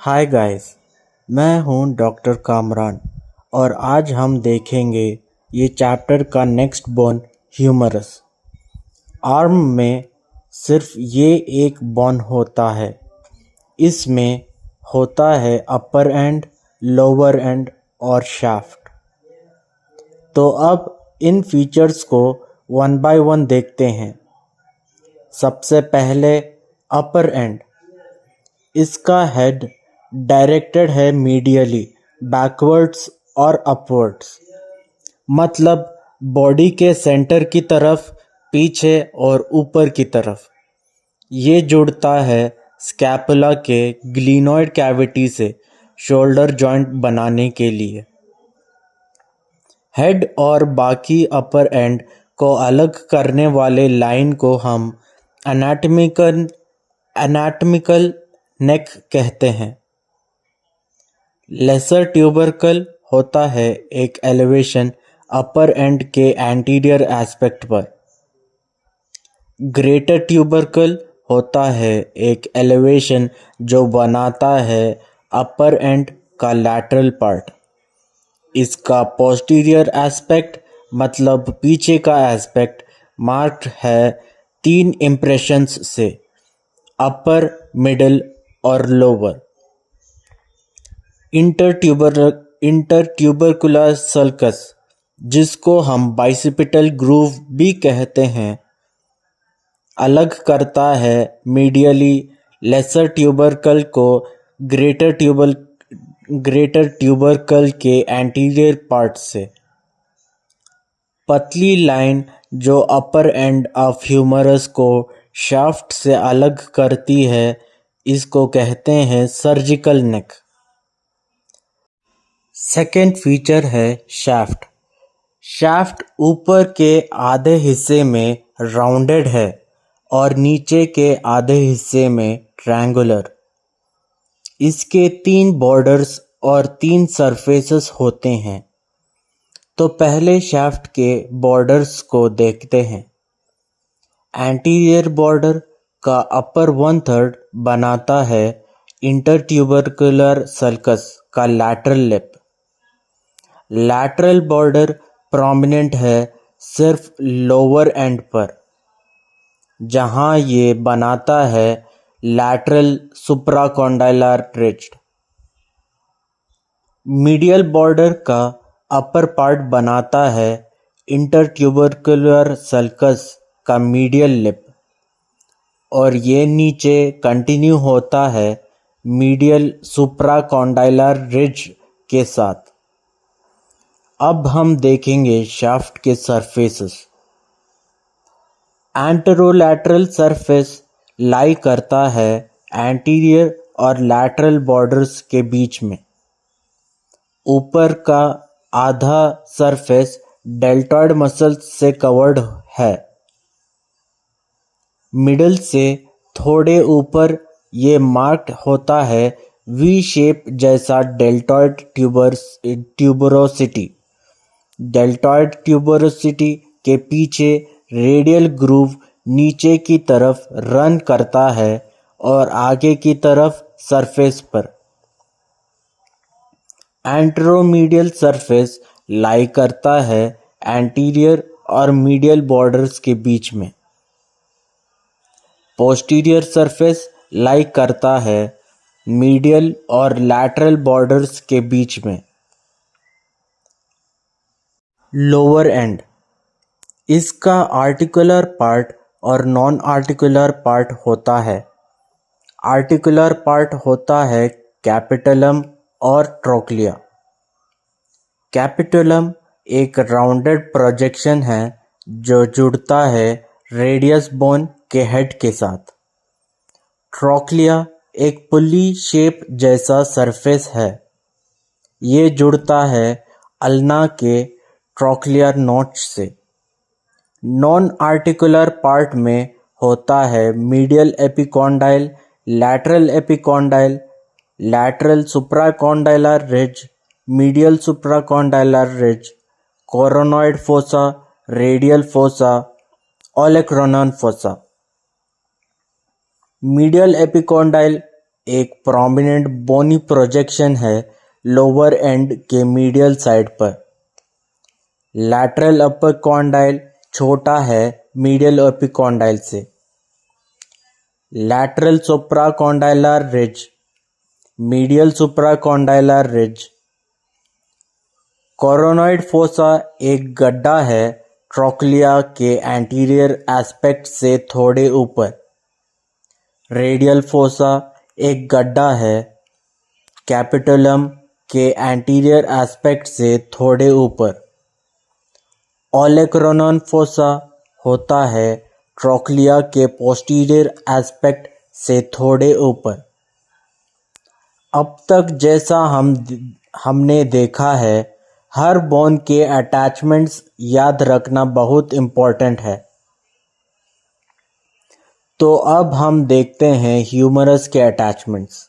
Hi guys, मैं हूं doctor Kamran और आज हम देखेंगे ये चैप्टर का नेक्स्ट बोन ह्यूमरस। आर्म में सिर्फ ये एक बोन होता है। इसमें होता है अपर एंड, लोअर एंड और शाफ्ट। तो अब इन फीचर्स को वन बाय वन देखते हैं। सबसे पहले अपर एंड। इसका हेड डायरेक्टेड है मीडियली, बैकवर्ड्स और अपवर्ड्स, मतलब बॉडी के सेंटर की तरफ, पीछे और ऊपर की तरफ। ये जुड़ता है स्कैपुला के ग्लिनोइड कैविटी से शोल्डर जॉइंट बनाने के लिए। हेड और बाकी अपर एंड को अलग करने वाले लाइन को हम एनाटॉमिकल नेक कहते हैं। लेसर ट्यूबरकल होता है एक एलिवेशन अपर एंड के एंटीरियर एस्पेक्ट पर। ग्रेटर ट्यूबरकल होता है एक एलिवेशन जो बनाता है अपर एंड का लैटरल पार्ट। इसका पोस्टीरियर एस्पेक्ट मतलब पीछे का एस्पेक्ट मार्क्ड है 3 इम्प्रेशंस से, अपर, मिडल और लोअर। इंटरट्यूबरकुलर सल्कस, जिसको हम बाइसिपिटल ग्रूव भी कहते हैं, अलग करता है मीडियली लेसर ट्यूबरकल को ग्रेटर ट्यूबरकल के एंटीरियर पार्ट से। पतली लाइन जो अपर एंड ऑफ ह्यूमरस को शाफ्ट से अलग करती है, इसको कहते हैं सर्जिकल नेक। सेकेंड फीचर है शाफ्ट। शाफ्ट ऊपर के आधे हिस्से में राउंडेड है और नीचे के आधे हिस्से में ट्रायंगुलर। इसके 3 बॉर्डर्स और 3 सरफेसेस होते हैं। तो पहले शाफ्ट के बॉर्डर्स को देखते हैं। एंटीरियर बॉर्डर का अपर 1/3 बनाता है इंटरट्यूबरकुलर सल्कस का lateral lip. Lateral border prominent है सिर्फ लोअर एंड पर, जहां ये बनाता है lateral supracondylar ridge. Medial border का अपर पार्ट बनाता है इंटरट्यूबरकुलर सल्कस का मीडियल लिप और ये नीचे कंटिन्यू होता है मीडियल सुप्राकॉन्डाइलर रिज के साथ। अब हम देखेंगे शाफ्ट के सरफेसेस। एंटेरोलैटरल सरफेस लाई करता है एंटीरियर और लैटरल बॉर्डर्स के बीच में। ऊपर का आधा सरफेस डेल्टॉइड मसल्स से कवर्ड है। मिडल से थोड़े ऊपर ये मार्क्ड होता है वी शेप जैसा डेल्टॉइड ट्यूबरोसिटी। डेल्टॉइड ट्यूबरोसिटी के पीछे रेडियल ग्रूव नीचे की तरफ रन करता है और आगे की तरफ सरफेस पर। एंटेरोमीडियल सरफेस लाई करता है एंटीरियर और मीडियल बॉर्डर्स के बीच में। पोस्टीरियर सरफेस लाई करता है मीडियल और लैटरल बॉर्डर्स के बीच में। Lower and. इसका आर्टिकुलर पार्ट और नॉन आर्टिकुलर पार्ट होता है। आर्टिकुलर पार्ट होता है कैपिटलम और ट्रोक्लिया। कैपिटलम एक राउंडेड प्रोजेक्शन है जो जुड़ता है रेडियस बोन के हेड के साथ। ट्रोक्लिया एक पुली शेप जैसा सरफेस है। ये जुड़ता है अल्ना के ट्रोक्लियर नोच से। नॉन आर्टिकुलर पार्ट में होता है medial epicondyle, lateral epicondyle, lateral supracondylar ridge, medial supracondylar ridge, coronoid fossa, radial fossa, olecranon fossa. Medial epicondyle एक प्रोमिनेंट बोनी प्रोजेक्शन है लोअर एंड के मीडियल साइड पर। लैटरल अपर कॉन्डाइल छोटा है medial epicondyle से। Lateral supracondylar ridge, medial supracondylar ridge. Coronoid fossa एक गड्ढा है ट्रोक्लिया के एंटीरियर एस्पेक्ट से थोड़े ऊपर। रेडियल फोसा एक गड्ढा है कैपिटुलम के एंटीरियर एस्पेक्ट से थोड़े ऊपर। ओलेक्रोनॉन फोसा होता है ट्रोक्लिया के पोस्टीरियर एस्पेक्ट से थोड़े ऊपर। अब तक जैसा हमने देखा है, हर बोन के अटैचमेंट्स याद रखना बहुत इम्पोर्टेंट है। तो अब हम देखते हैं ह्यूमरस के अटैचमेंट्स।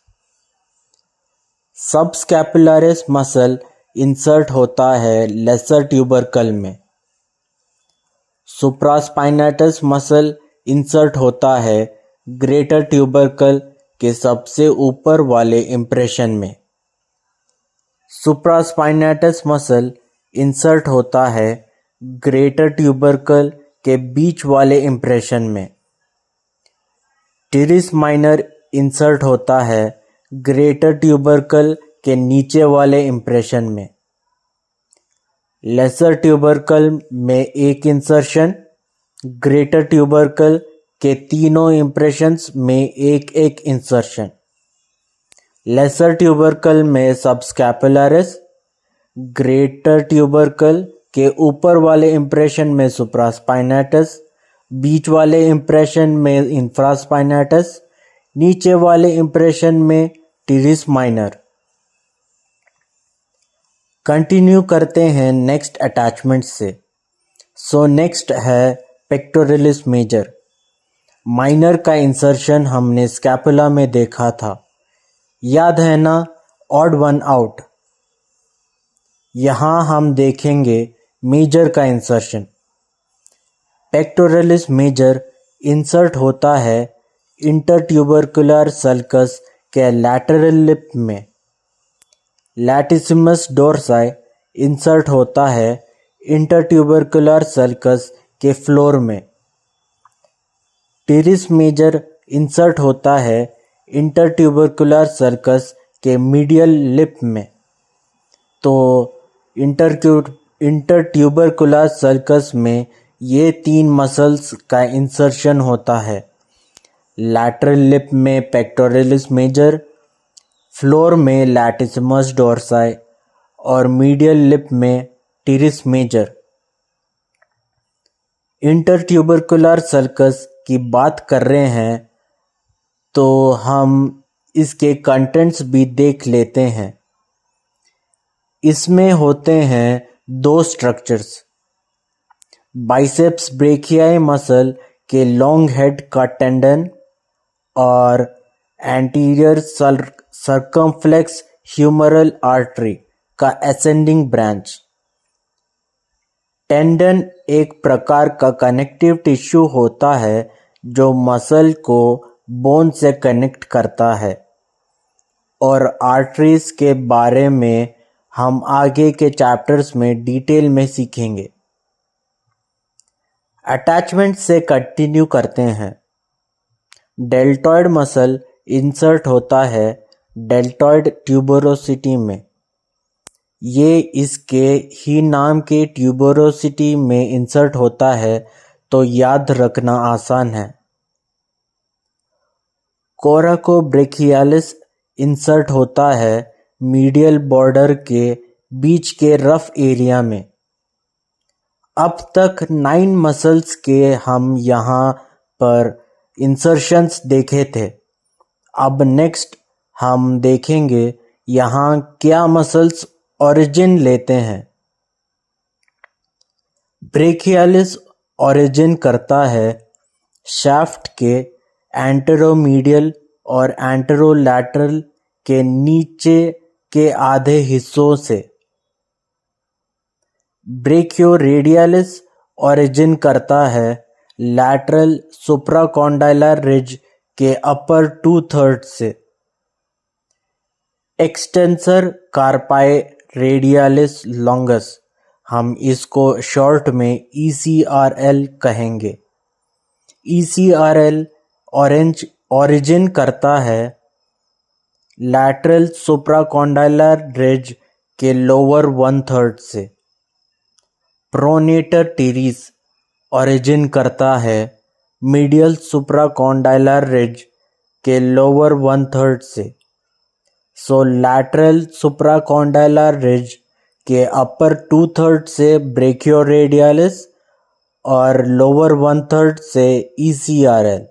सबस्कैपुलरिस मसल इंसर्ट होता है लेसर ट्यूबरकल में। सुप्रास्पाइनेटस मसल इंसर्ट होता है ग्रेटर ट्यूबरकल के सबसे ऊपर वाले इम्प्रेशन में। सुप्रास्पाइनेटस मसल इंसर्ट होता है ग्रेटर ट्यूबरकल के बीच वाले इम्प्रेशन में। टीरिस माइनर इंसर्ट होता है ग्रेटर ट्यूबरकल के नीचे वाले इम्प्रेशन में। लेसर ट्यूबरकल में एक इंसर्शन, ग्रेटर ट्यूबरकल के तीनों इम्प्रेशंस में एक एक इंसर्शन। लेसर ट्यूबरकल में सबस्कैपुलरिस, ग्रेटर ट्यूबरकल के ऊपर वाले इम्प्रेशन में सुप्रास्पाइनेटस, बीच वाले इम्प्रेशन में इंफ्रास्पाइनेटस, नीचे वाले इम्प्रेशन में टीरिस माइनर। कंटिन्यू करते हैं नेक्स्ट अटैचमेंट से। सो नेक्स्ट है पेक्टोरलिस मेजर। माइनर का इंसर्शन हमने स्कैपुला में देखा था, याद है ना? Odd one out. यहाँ हम देखेंगे मेजर का इंसर्शन। पेक्टोरलिस मेजर इंसर्ट होता है इंटरट्यूबरकुलर सल्कस के लैटरल लिप में। लैटिसिमस डोर्साई इंसर्ट होता है इंटरट्यूबरकुलर सल्कस के फ्लोर में। टीरिस मेजर इंसर्ट होता है इंटरट्यूबरकुलर सर्कस के मीडियल लिप में। तो इंटरट्यूबरकुलर सर्कस में ये तीन मसल्स का इंसर्शन होता है। लैटरल लिप में पेक्टोरलिस मेजर, फ्लोर में लैटिसिमस डोर्साई और मीडियल लिप में टीरिस मेजर। इंटरट्यूबरकुलर सर्कस की बात कर रहे हैं तो हम इसके कंटेंट्स भी देख लेते हैं। इसमें होते हैं दो स्ट्रक्चर्स। बाइसेप्स ब्रेकियाई मसल के लॉन्ग हेड का टेंडन और एंटीरियर सर्कमफ्लेक्स ह्यूमरल आर्टरी का असेंडिंग ब्रांच। टेंडन एक प्रकार का कनेक्टिव टिश्यू होता है जो मसल को बोन से कनेक्ट करता है, और आर्टरीज के बारे में हम आगे के चैप्टर्स में डिटेल में सीखेंगे। अटैचमेंट से कंटिन्यू करते हैं। डेल्टॉइड मसल इंसर्ट होता है डेल्टॉइड ट्यूबरोसिटी में। ये इसके ही नाम के ट्यूबरोसिटी में इंसर्ट होता है, तो याद रखना आसान है। कोराकोब्रेकियालिस इंसर्ट होता है मीडियल बॉर्डर के बीच के रफ एरिया में। अब तक 9 मसल्स के हम यहाँ पर इंसर्शंस देखे थे। अब नेक्स्ट हम देखेंगे यहाँ क्या मसल्स ओरिजिन लेते हैं। ब्रेकियालिस ओरिजिन करता है शाफ्ट के एंटेरोमीडियल और एंटेरोलैटरल के नीचे के आधे हिस्सों से। ब्रेकियोरेडियलिस ओरिजिन करता है लैटरल सुप्राकॉन्डाइलर रिज के अपर 2/3 से। एक्सटेंसर कार्पाई रेडियालिस लॉन्गस, हम इसको शॉर्ट में ECRL कहेंगे। ECRL ओरिजिन करता है लैटरल सुप्राकॉन्डाइलर रिज के लोअर 1/3 से। प्रोनेटर टीरीज ओरिजिन करता है मीडियल सुप्राकॉन्डाइलर रिज के लोअर 1/3 से। सो लैटरल सुप्राकॉन्डाइलर रिज के अपर 2/3 से ब्रेकियोरेडियलिस और लोअर 1/3 से ECRL,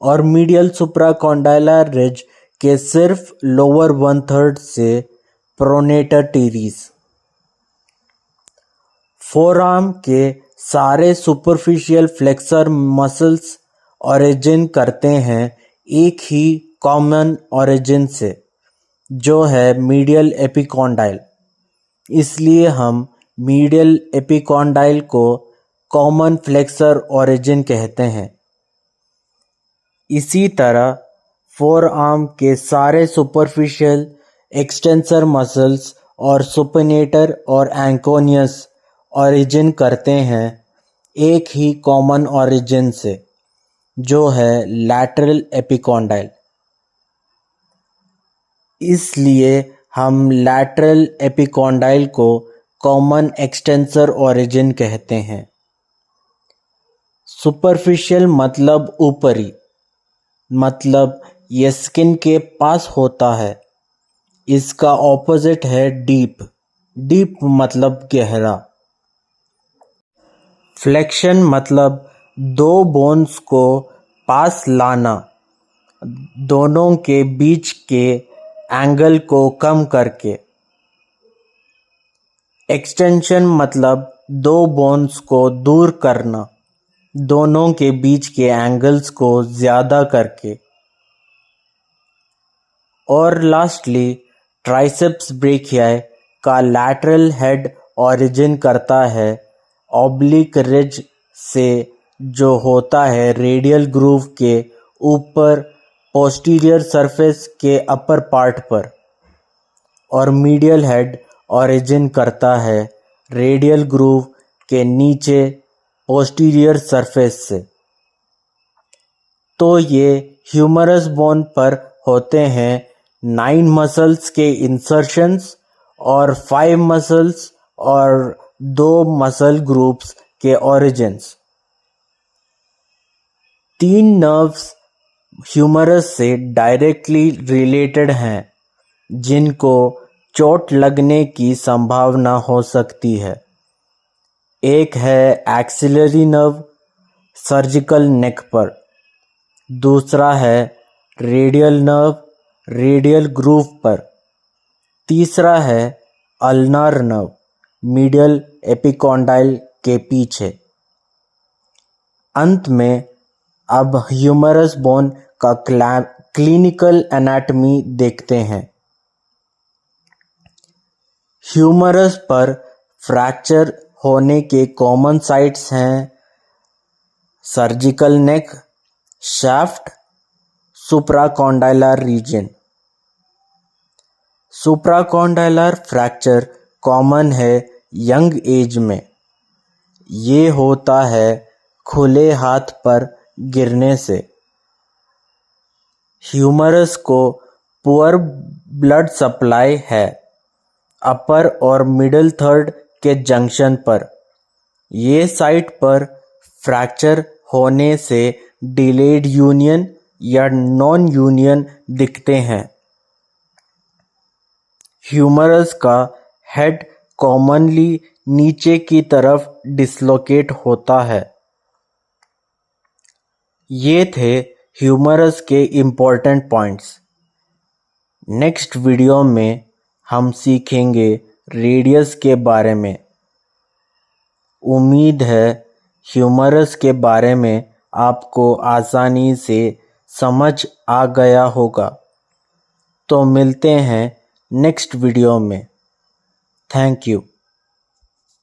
और मीडियल सुप्राकॉन्डाइलर रिज के सिर्फ लोअर 1/3 से प्रोनेटर टीरीज। फोरआर्म के सारे सुपरफिशियल फ्लेक्सर मसल्स ओरिजिन करते हैं एक ही कॉमन ओरिजिन से, जो है मीडियल एपिकॉन्डाइल। इसलिए हम मीडियल एपिकॉन्डाइल को कॉमन फ्लेक्सर ओरिजिन कहते हैं। इसी तरह फोरआर्म के सारे सुपरफिशियल एक्सटेंसर मसल्स और सुपिनेटर और एंकोनियस ओरिजिन करते हैं एक ही कॉमन ओरिजिन से, जो है लैटरल एपिकॉन्डाइल। इसलिए हम लैटरल एपिकॉन्डाइल को कॉमन एक्सटेंसर ओरिजिन कहते हैं। सुपरफिशियल मतलब ऊपरी, मतलब ये स्किन के पास होता है। इसका ऑपोजिट है डीप। डीप मतलब गहरा। फ्लेक्शन मतलब दो बोन्स को पास लाना, दोनों के बीच के एंगल को कम करके। एक्सटेंशन मतलब दो बोन्स को दूर करना, दोनों के बीच के एंगल्स को ज्यादा करके। और लास्टली ट्राइसेप्स ब्रेकियाई का लैटरल हेड ओरिजिन करता है ऑब्लिक रिज से, जो होता है रेडियल ग्रूव के ऊपर पोस्टीरियर सरफेस के अपर पार्ट पर, और मीडियल हेड ओरिजिन करता है रेडियल ग्रूव के नीचे पोस्टीरियर सरफेस से। तो ये ह्यूमरस बोन पर होते हैं 9 मसल्स के इंसर्शंस और 5 मसल्स और 2 मसल ग्रुप्स के ओरिजिन्स। 3 नर्व्स ह्यूमरस से डायरेक्टली रिलेटेड हैं, जिनको चोट लगने की संभावना हो सकती है। एक है एक्सिलरी नर्व सर्जिकल नेक पर, दूसरा है रेडियल नर्व रेडियल ग्रूव पर, तीसरा है अल्नार नर्व मीडियल एपिकॉन्डाइल के पीछे। अंत में अब ह्यूमरस बोन का क्लिनिकल एनाटॉमी देखते हैं। ह्यूमरस पर फ्रैक्चर होने के कॉमन साइट्स हैं surgical neck, shaft, supracondylar reason. Supracondylar fracture common है यंग एज में। ये होता है खुले हाथ पर गिरने से। ह्यूमरस को पुअर ब्लड सप्लाई है अपर और मिडिल थर्ड के जंक्शन पर। ये साइट पर फ्रैक्चर होने से डिलेड यूनियन या नॉन यूनियन दिखते हैं। ह्यूमरस का हेड कॉमनली नीचे की तरफ डिसलोकेट होता है। ये थे ह्यूमरस के इम्पोर्टेंट पॉइंट्स। नेक्स्ट वीडियो में हम सीखेंगे रेडियस के बारे में। उम्मीद है ह्यूमरस के बारे में आपको आसानी से समझ आ गया होगा। तो मिलते हैं नेक्स्ट वीडियो में। Thank you.